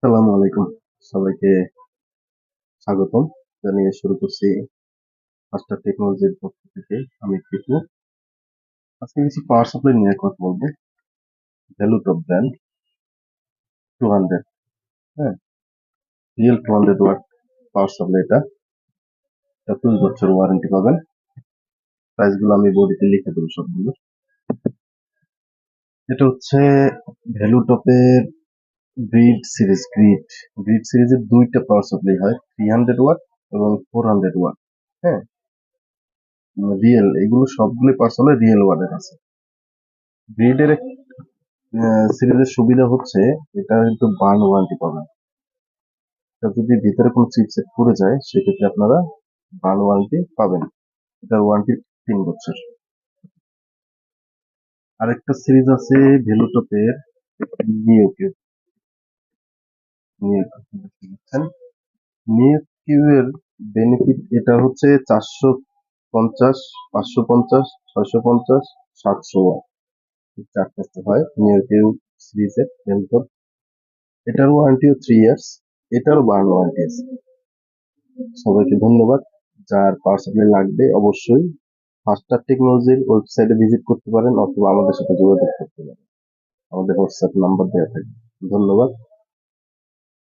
আসসালামু আলাইকুম, সবাইকে স্বাগতম জানিয়ে শুরু করছি ফাস্টার টেকনোলজির পক্ষ থেকে। আমি টিপু। আজকে কিছু পাওয়ার সাপ্লাই নিয়ে কথা বলবো। ভ্যালুটপ ব্র্যান্ড 200, হ্যাঁ, রিয়েল 200 ওয়াট পাওয়ার সাপ্লাই। এটা 20 বছর ওয়ারেন্টি পাবেন। প্রাইস গুলো আমি বডিতে লিখে দেবো সবগুলো। এটা হচ্ছে ভ্যালুটপের গ্রিড সিরিজের দুইটা পাওয়ার সাপ্লাই হয়, 300 ওয়াট এবং 400 ওয়াট। হ্যাঁ, রিয়েল, এগুলো সবগুলো পাওয়ার সাপ্লাই রিয়েল ওয়াটের আছে। গ্রিডের সিরিজের সুবিধা হচ্ছে এটা কিন্তু বার্ন ওয়ারেন্টি পাবেন। এটা যদি ভিতরে কোনো চিপসেট পুড়ে যায় সেক্ষেত্রে আপনারা বার্ন ওয়ারেন্টি পাবেন। এটার ওয়ারেন্টি 3 বছর। আরেকটা সিরিজ আছে ভেলুটপের নিও কিউব। নিও কিউবের বেনিফিট এটা হচ্ছে 450, 550, 650, 700 ওয়াট, চারটা হয় নিও কিউব সিরিজের ভেলুটপ। এটার ওয়ারেন্টিও 3 ইয়ার্স। এটারও বার্ন ওয়ারেন্টি আছে। সবাইকে ধন্যবাদ। যার পাওয়ার সাপ্লাই লাগবে অবশ্যই ফাস্টার টেকনোলজির ওয়েবসাইটে ভিজিট করতে পারেন অথবা আমাদের সাথে যোগাযোগ করতে পারেন। আমাদের হোয়াটসঅ্যাপ নাম্বার দেওয়া থাকবে। ধন্যবাদ।